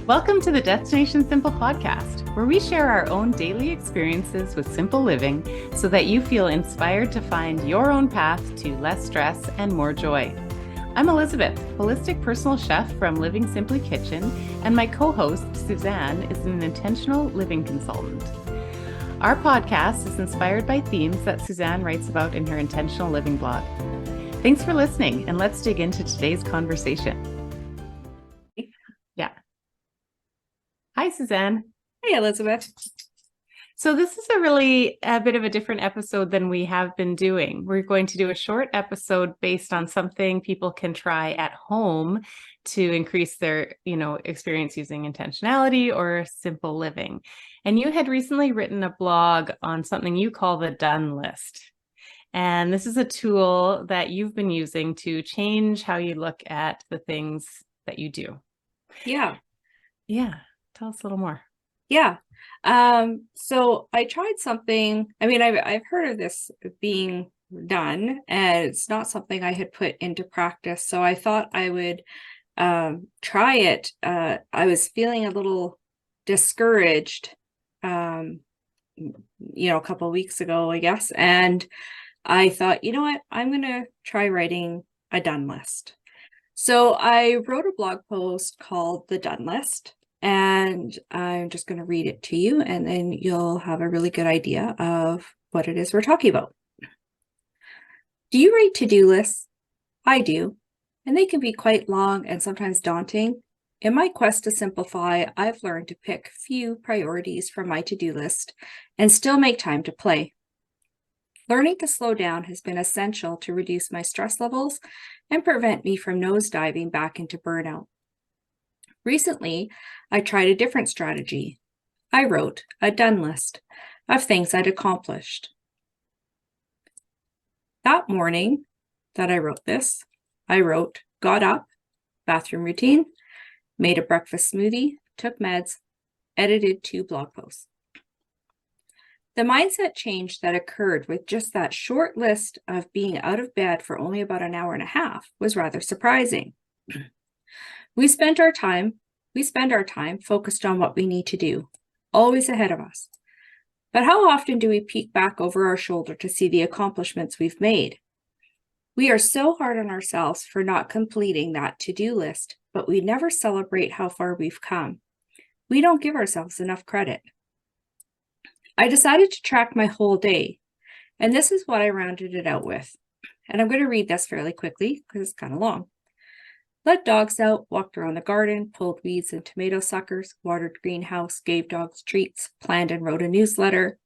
Welcome to the Destination Simple podcast, where we share our own daily experiences with simple living so that you feel inspired to find your own path to less stress and more joy. I'm Elizabeth, holistic personal chef from Living Simply Kitchen, and my co-host, Suzanne, is an intentional living consultant. Our podcast is inspired by themes that Suzanne writes about in her intentional living blog. Thanks for listening, and let's dig into today's conversation. Yeah. Hi, Suzanne. Hey, Elizabeth. So this is a bit of a different episode than we have been doing. We're going to do a short episode based on something people can try at home to increase their, experience using intentionality or simple living. And you had recently written a blog on something you call the done list. And this is a tool that you've been using to change how you look at the things that you do. Yeah. Tell us a little more. Yeah. So I tried something. I've heard of this being done, and it's not something I had put into practice. So I thought I would try it. I was feeling a little discouraged, a couple of weeks ago, I guess. And I thought, you know what, I'm going to try writing a done list. So I wrote a blog post called The Done List. And I'm just going to read it to you, and then you'll have a really good idea of what it is we're talking about. Do you write to-do lists? I do, and they can be quite long and sometimes daunting. In my quest to simplify, I've learned to pick few priorities from my to-do list and still make time to play. Learning to slow down has been essential to reduce my stress levels and prevent me from nosediving back into burnout. Recently, I tried a different strategy. I wrote a done list of things I'd accomplished. That morning that I wrote this, I wrote, got up, bathroom routine, made a breakfast smoothie, took meds, edited 2 blog posts. The mindset change that occurred with just that short list of being out of bed for only about an hour and a half was rather surprising. We spend our time focused on what we need to do, always ahead of us. But how often do we peek back over our shoulder to see the accomplishments we've made? We are so hard on ourselves for not completing that to-do list, but we never celebrate how far we've come. We don't give ourselves enough credit. I decided to track my whole day, and this is what I rounded it out with. And I'm going to read this fairly quickly because it's kind of long. Let dogs out, walked around the garden, pulled weeds and tomato suckers, watered greenhouse, gave dogs treats, planned and wrote a newsletter,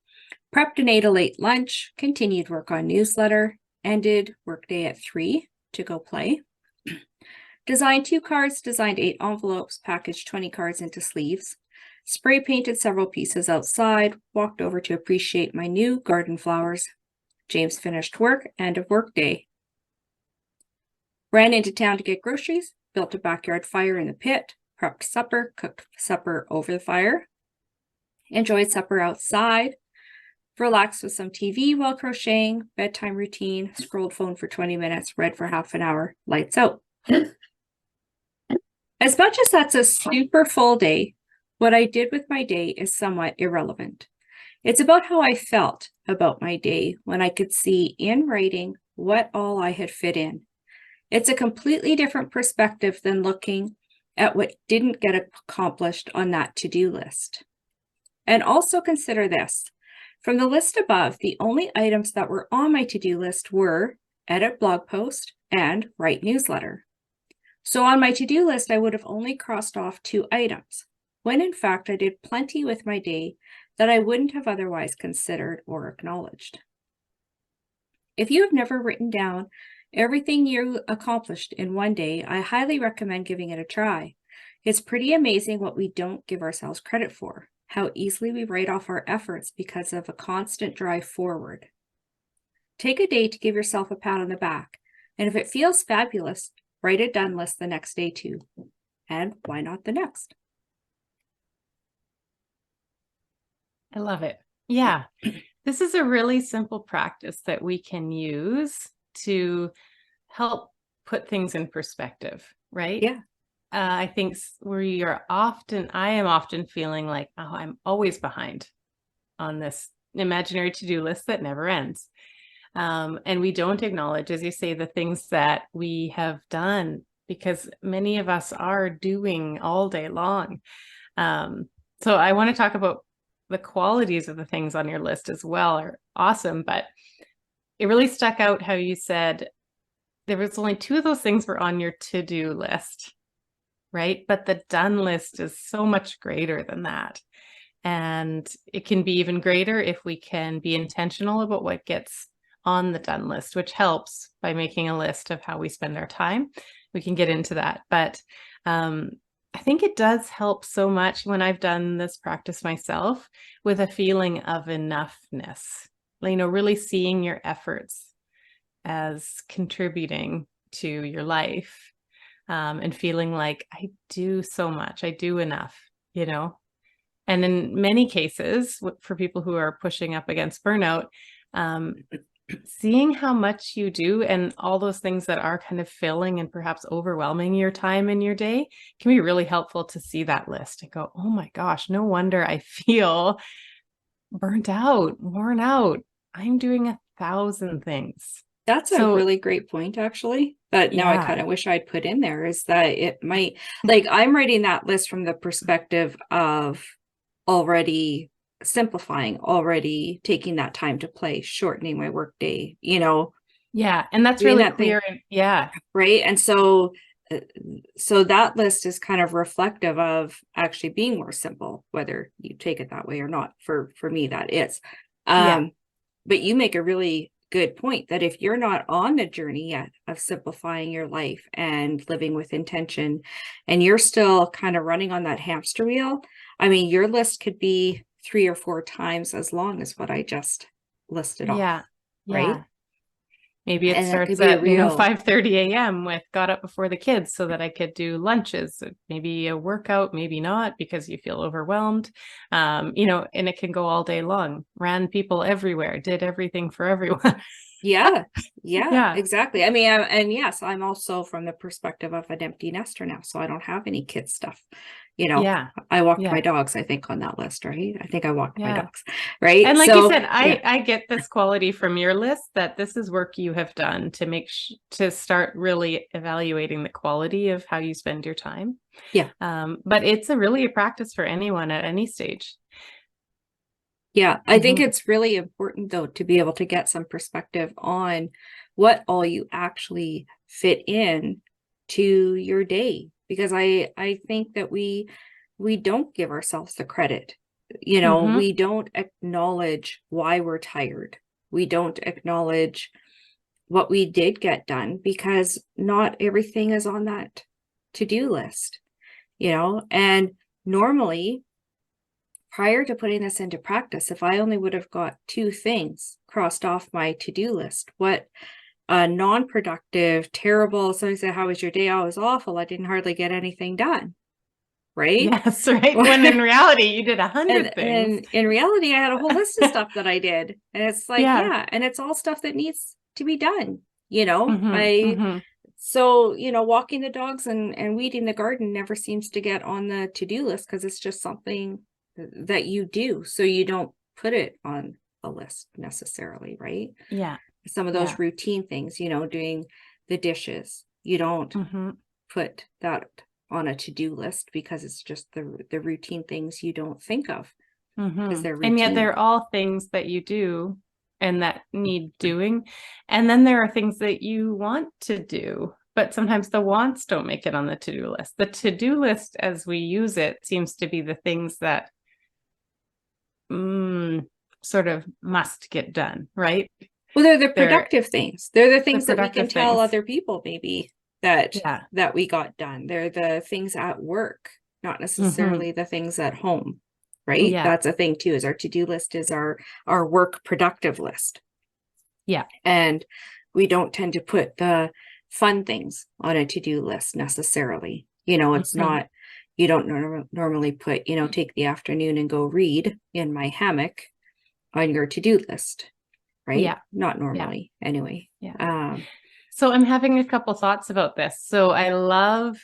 prepped and ate a late lunch, continued work on newsletter, ended workday at 3 to go play, designed 2 cards, designed 8 envelopes, packaged 20 cards into sleeves, spray painted several pieces outside, walked over to appreciate my new garden flowers. James finished work, end of workday. Ran into town to get groceries, built a backyard fire in the pit, prepped supper, cooked supper over the fire, enjoyed supper outside, relaxed with some TV while crocheting, bedtime routine, scrolled phone for 20 minutes, read for half an hour, lights out. As much as that's a super full day, what I did with my day is somewhat irrelevant. It's about how I felt about my day when I could see in writing what all I had fit in. It's a completely different perspective than looking at what didn't get accomplished on that to-do list. And also consider this. From the list above, the only items that were on my to-do list were edit blog post and write newsletter. So on my to-do list, I would have only crossed off 2 items, when in fact I did plenty with my day that I wouldn't have otherwise considered or acknowledged. If you have never written down everything you accomplished in one day, I highly recommend giving it a try. It's pretty amazing what we don't give ourselves credit for, how easily we write off our efforts because of a constant drive forward. Take a day to give yourself a pat on the back, and if it feels fabulous, write a done list the next day too. And why not the next? I love it. Yeah. This is a really simple practice that we can use to help put things in perspective, right? Yeah. I think I am often feeling like, oh, I'm always behind on this imaginary to-do list that never ends. And we don't acknowledge, as you say, the things that we have done, because many of us are doing all day long. So I want to talk about the qualities of the things on your list as well are awesome, but it really stuck out how you said there was only 2 of those things were on your to-do list, right? But the done list is so much greater than that. And it can be even greater if we can be intentional about what gets on the done list, which helps by making a list of how we spend our time. We can get into that. But I think it does help so much when I've done this practice myself with a feeling of enoughness, really seeing your efforts as contributing to your life, and feeling like I do so much, I do enough, And in many cases, for people who are pushing up against burnout, seeing how much you do and all those things that are kind of filling and perhaps overwhelming your time in your day can be really helpful to see that list and go, oh my gosh, no wonder I feel burnt out, worn out. I'm doing 1,000 things. That's a really great point, actually. But now I kind of wish I'd put in there is that it might, like, I'm writing that list from the perspective of already simplifying, already taking that time to play, shortening my work day, Yeah. And that's really clear. Yeah. Right. And so that list is kind of reflective of actually being more simple, whether you take it that way or not. For me, that is. But you make a really good point that if you're not on the journey yet of simplifying your life and living with intention, and you're still kind of running on that hamster wheel, I mean, your list could be 3 or 4 times as long as what I just listed off. Right. Maybe it starts at 5:30 a.m. with got up before the kids so that I could do lunches, maybe a workout, maybe not because you feel overwhelmed, and it can go all day long. Ran people everywhere, did everything for everyone. Yeah, exactly. I mean, and yes, I'm also from the perspective of an empty nester now, so I don't have any kid stuff. I walked my dogs, I think, on that list, right? I think I walked my dogs, right? And like you said, I get this quality from your list that this is work you have done to to start really evaluating the quality of how you spend your time. Yeah. But it's really a practice for anyone at any stage. Yeah, I think it's really important, though, to be able to get some perspective on what all you actually fit in to your day, because I think that we don't give ourselves the credit. We don't acknowledge why we're tired. We don't acknowledge what we did get done, because not everything is on that to-do list, and normally, prior to putting this into practice, if I only would have got 2 things crossed off my to-do list, what a non-productive, terrible, somebody said, how was your day? Oh, it was awful. I didn't hardly get anything done. Right? Yes, right. When in reality, you did 100 things. And in reality, I had a whole list of stuff that I did. And it's like, and it's all stuff that needs to be done. So, walking the dogs and weeding the garden never seems to get on the to-do list because it's just something that you do, so you don't put it on a list necessarily, right? Yeah. Some of those routine things, doing the dishes, you don't put that on a to-do list because it's just the routine things you don't think of because they're routine. And yet they're all things that you do and that need doing. And then there are things that you want to do, but sometimes the wants don't make it on the to-do list. The to-do list, as we use it, seems to be the things that sort of must get done, right? Well, they're the productive things. They're the things that we can tell other people maybe that we got done. They're the things at work, not necessarily the things at home, right? Yeah. That's a thing too, is our to-do list is our work productive list. Yeah. And we don't tend to put the fun things on a to-do list necessarily. It's not, you don't normally put, take the afternoon and go read in my hammock on your to-do list, right? Yeah. Not normally anyway. Yeah. So I'm having a couple thoughts about this. So I love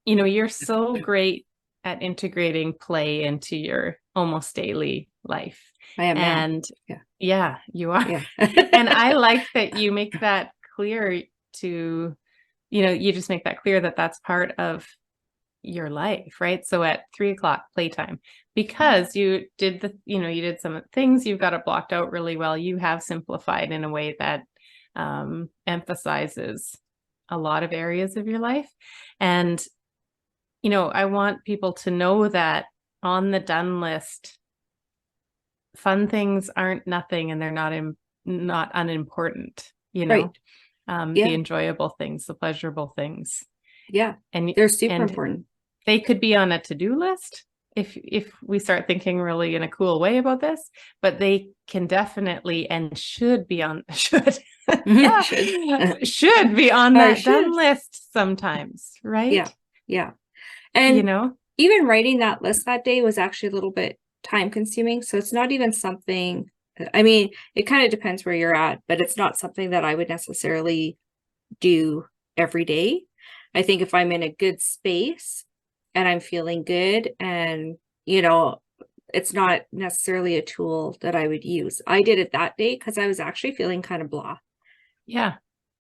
you're so great at integrating play into your almost daily life. I am now. And Yeah. yeah, you are. Yeah. And I like that you make that clear to, you just make that clear that that's part of your life, right? So at 3:00 playtime, because you did you did some things, you've got it blocked out really well. You have simplified in a way that emphasizes a lot of areas of your life. And, I want people to know that on the done list, fun things aren't nothing, and they're not unimportant, Right. the Yeah. enjoyable things, the pleasurable things. Yeah. And They're super important. they could be on a to-do list if we start thinking really in a cool way about this, but they can definitely and should be on should should be on that done list sometimes, right? Yeah. Yeah. And know, even writing that list that day was actually a little bit time consuming. So it's not even something, I mean, it kind of depends where you're at, but it's not something that I would necessarily do every day. I think if I'm in a good space and I'm feeling good and, it's not necessarily a tool that I would use. I did it that day because I was actually feeling kind of blah. yeah,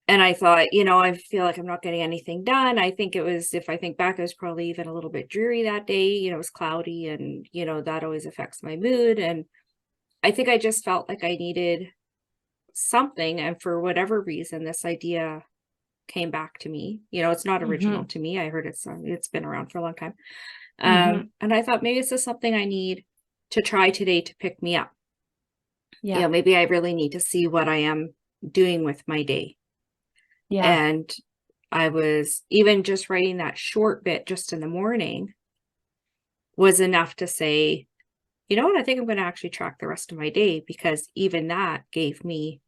And I thought, I feel like I'm not getting anything done. I think it was, if I think back, it was probably even a little bit dreary that day. It was cloudy and, that always affects my mood. And I think I just felt like I needed something. And for whatever reason, this idea came back to me. It's not original to me. I heard it's been around for a long time. And I thought maybe this is something I need to try today to pick me up. yeah, Maybe I really need to see what I am doing with my day. yeah, And I was even just writing that short bit just in the morning was enough to say, you know what, I think I'm going to actually track the rest of my day, because even that gave me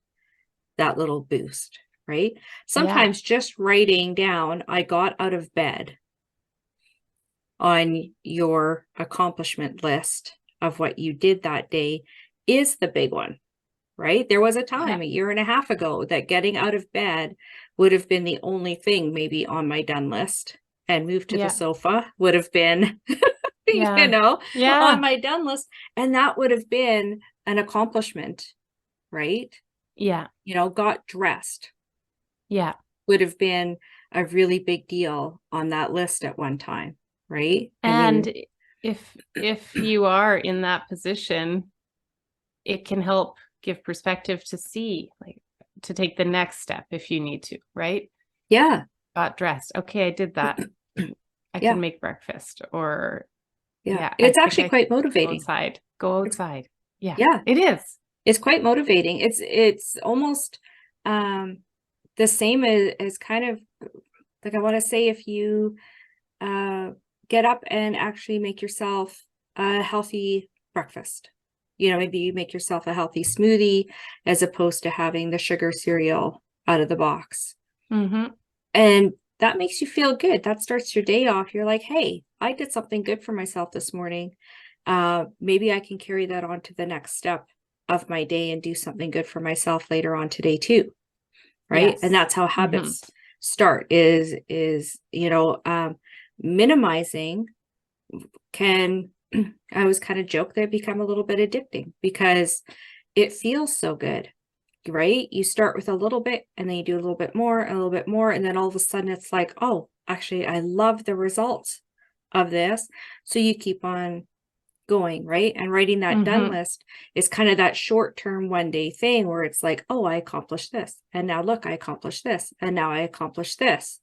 that little boost, right? Sometimes just writing down, I got out of bed on your accomplishment list of what you did that day is the big one, right? There was a time a year and a half ago that getting out of bed would have been the only thing maybe on my done list, and move to the sofa would have been, on my done list. And that would have been an accomplishment, right? Yeah. Got dressed. Yeah. Would have been a really big deal on that list at one time, right? And if you are in that position, it can help give perspective to see, like, to take the next step if you need to, right? Yeah. Got dressed. Okay, I did that. I can make breakfast, or it's actually quite motivating. Go outside. Yeah. Yeah. It is. It's quite motivating. It's almost the same as kind of like, I want to say, if you get up and actually make yourself a healthy breakfast, maybe you make yourself a healthy smoothie as opposed to having the sugar cereal out of the box. And that makes you feel good. That starts your day off. You're like, hey, I did something good for myself this morning. Maybe I can carry that on to the next step of my day and do something good for myself later on today too. Right. Yes. And that's how habits start is, minimizing can, I always kind of joke, they become a little bit addicting because it feels so good, right? You start with a little bit and then you do a little bit more, a little bit more. And then all of a sudden it's like, oh, actually, I love the results of this. So you keep on going, right? And writing that done list is kind of that short-term one-day thing where it's like, oh, I accomplished this. And now look, I accomplished this. And now I accomplished this.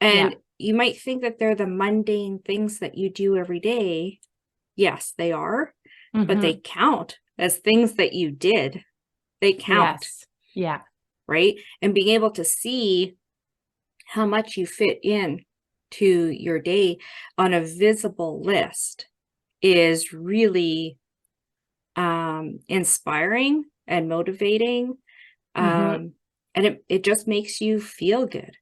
And you might think that they're the mundane things that you do every day. Yes, they are, but they count as things that you did. They count. Yes. Yeah. Right. And being able to see how much you fit in to your day on a visible list is really inspiring and motivating. And it just makes you feel good,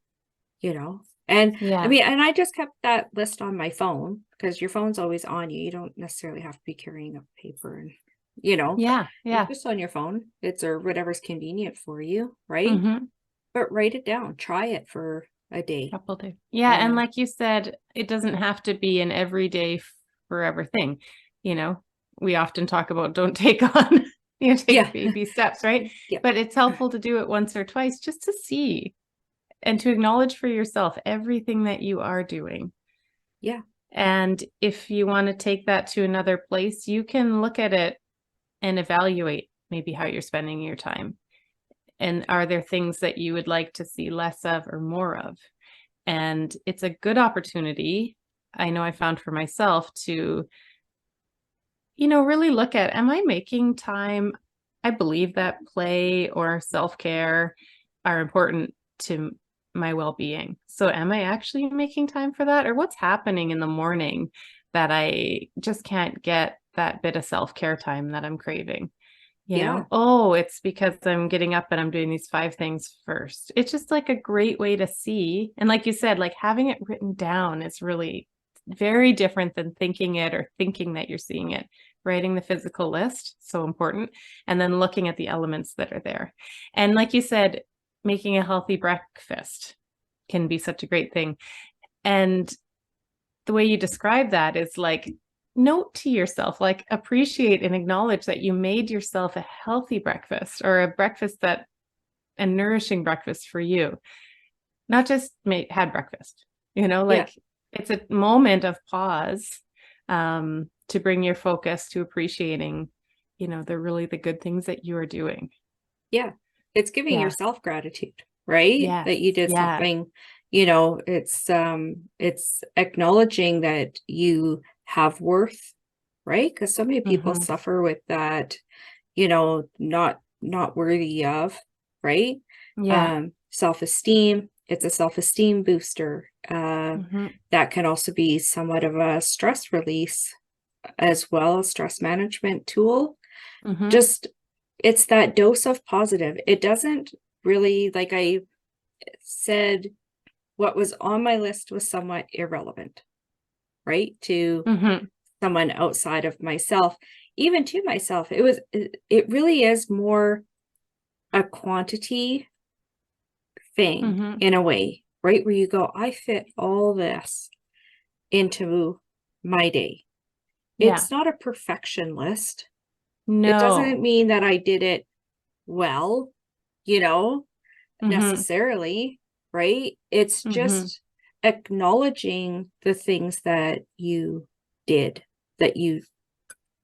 And I mean, and I just kept that list on my phone because your phone's always on you. You don't necessarily have to be carrying a paper and, it's just on your phone. It's or whatever's convenient for you, right? But write it down. Try it for a day. Couple days. Yeah. And like you said, it doesn't have to be an everyday forever thing. You know, we often talk about don't take on, take baby steps, right? Yeah. But it's helpful to do it once or twice just to see and to acknowledge for yourself everything that you are doing. Yeah. And if you want to take that to another place, you can look at it and evaluate maybe how you're spending your time. And are there things that you would like to see less of or more of? And it's a good opportunity, I know I found for myself, to, really look at, am I making time? I believe that play or self-care are important to my well-being. So am I actually making time for that? Or what's happening in the morning that I just can't get that bit of self-care time that I'm craving? Oh, it's because I'm getting up and I'm doing these 5 things first. It's just like a great way to see. And like you said, like having it written down is really very different than thinking it or thinking that you're seeing it. Writing the physical list, so important. And then looking at the elements that are there. And like you said, making a healthy breakfast can be such a great thing. And the way you describe that is like, note to yourself, like appreciate and acknowledge that you made yourself a healthy breakfast or a breakfast a nourishing breakfast for you. Not just had breakfast, it's a moment of pause to bring your focus to appreciating, the good things that you are doing. Yeah. It's giving yourself gratitude, right? Yes. That you did something, it's acknowledging that you have worth, right? Because so many people suffer with that, not worthy of, right? Self-esteem. It's a self-esteem booster. That can also be somewhat of a stress release as well, a stress management tool. Just, it's that dose of positive. It doesn't really, like I said, what was on my list was somewhat irrelevant, right? To someone outside of myself, even to myself. It really is more a quantity thing in a way, right? Where you go, I fit all this into my day. It's not a perfection list. No. It doesn't mean that I did it well, necessarily, right? It's just acknowledging the things that you did, that you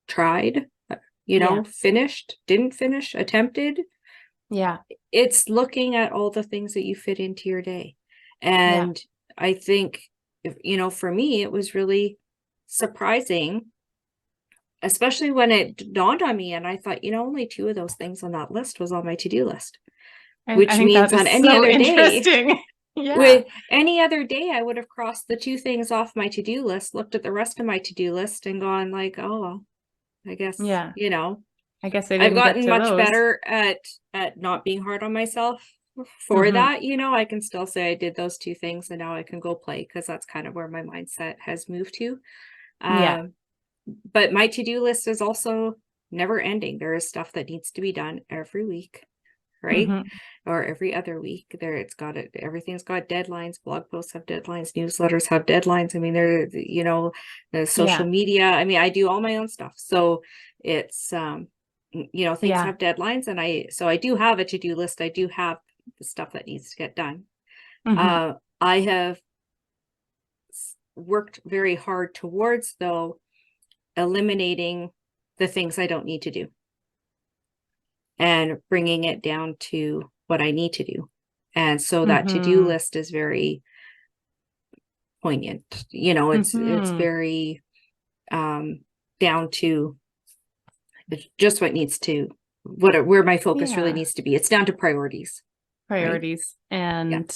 tried, finished, didn't finish, attempted. Yeah. It's looking at all the things that you fit into your day. And I think, for me, it was really surprising, especially when it dawned on me and I thought, only 2 of those things on that list was on my to-do list, which means on any other day, with any other day, I would have crossed the 2 things off my to-do list, looked at the rest of my to-do list and gone like, oh, well, I guess, I guess I I've didn't gotten get to much those. better at not being hard on myself for that. I can still say I did those 2 things and now I can go play, because that's kind of where my mindset has moved to. But my to-do list is also never ending. There is stuff that needs to be done every week, right? Or every other week. Everything's got deadlines. Blog posts have deadlines, newsletters have deadlines. I mean, the social media. I mean, I do all my own stuff. So it's things have deadlines, and I do have a to-do list. I do have the stuff that needs to get done. I have worked very hard towards, though, eliminating the things I don't need to do and bringing it down to what I need to do. And so that to-do list is very poignant. It's very down to just what needs to, where my focus really needs to be. It's down to priorities. Right? And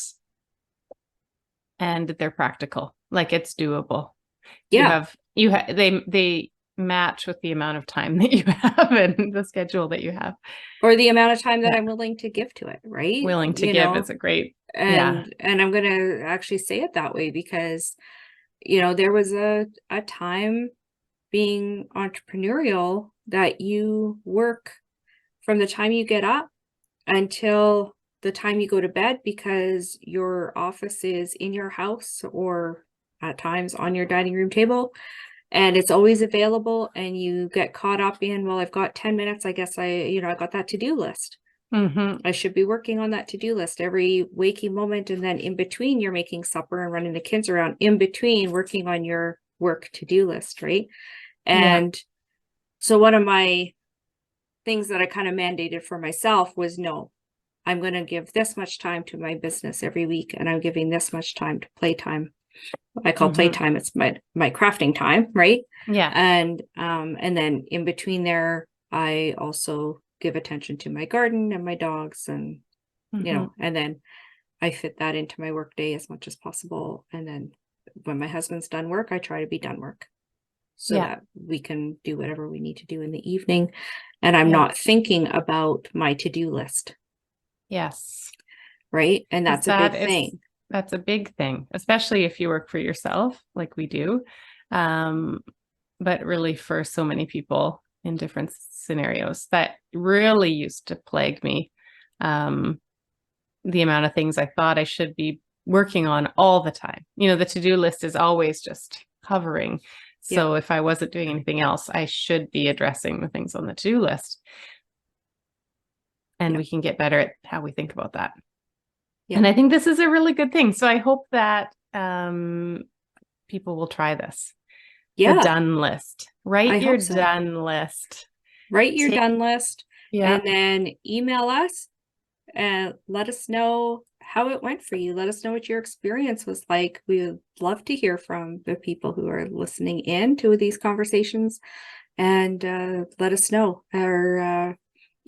they're practical. Like, it's doable. They match with the amount of time that you have and the schedule that you have, or the amount of time that I'm willing to give to it, right? Willing to give is a great, and I'm going to actually say it that way, because there was a time being entrepreneurial that you work from the time you get up until the time you go to bed because your office is in your house or at times on your dining room table and it's always available, and you get caught up in, well, I've got 10 minutes. I guess I got that to-do list. I should be working on that to-do list every waking moment. And then in between, you're making supper and running the kids around, in between working on your work to-do list, right? And so one of my things that I kind of mandated for myself was, no, I'm going to give this much time to my business every week, and I'm giving this much time to playtime. I call playtime, it's my crafting time, right? Yeah. And then in between there, I also give attention to my garden and my dogs, and and then I fit that into my work day as much as possible. And then when my husband's done work, I try to be done work so that we can do whatever we need to do in the evening. And I'm not thinking about my to-do list. Yes. Right. And that's a big thing. That's a big thing, especially if you work for yourself like we do. But really for so many people in different scenarios, that really used to plague me. The amount of things I thought I should be working on all the time. The to-do list is always just hovering. So if I wasn't doing anything else, I should be addressing the things on the to-do list. And we can get better at how we think about that. And I think this is a really good thing. So I hope that people will try this. The done list. Write your done list. Write your done list. And then email us and let us know how it went for you. Let us know what your experience was like. We would love to hear from the people who are listening in to these conversations, and let us know. Our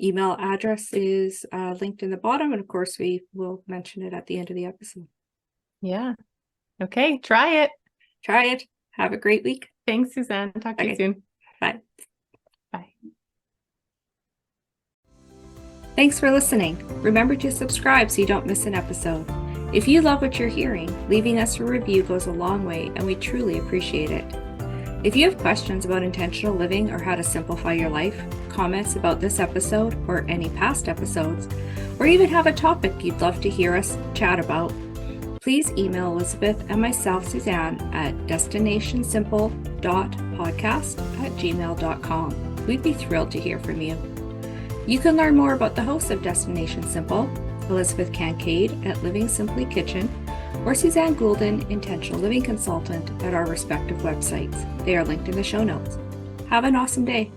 email address is linked in the bottom, and of course we will mention it at the end of the episode. Okay, try it. Have a great week. Thanks, Suzanne. Talk to you soon. Bye. Thanks for listening. Remember to subscribe so you don't miss an episode. If you love what you're hearing, leaving us a review goes a long way, and we truly appreciate it. If you have questions about intentional living or how to simplify your life, comments about this episode or any past episodes, or even have a topic you'd love to hear us chat about, please email Elizabeth and myself, Suzanne, at destinationsimple.podcast@gmail.com. We'd be thrilled to hear from you. You can learn more about the hosts of Destination Simple, Elizabeth Kincaid at Living Simply Kitchen, or Suzanne Goulden, Intentional Living Consultant, at our respective websites. They are linked in the show notes. Have an awesome day.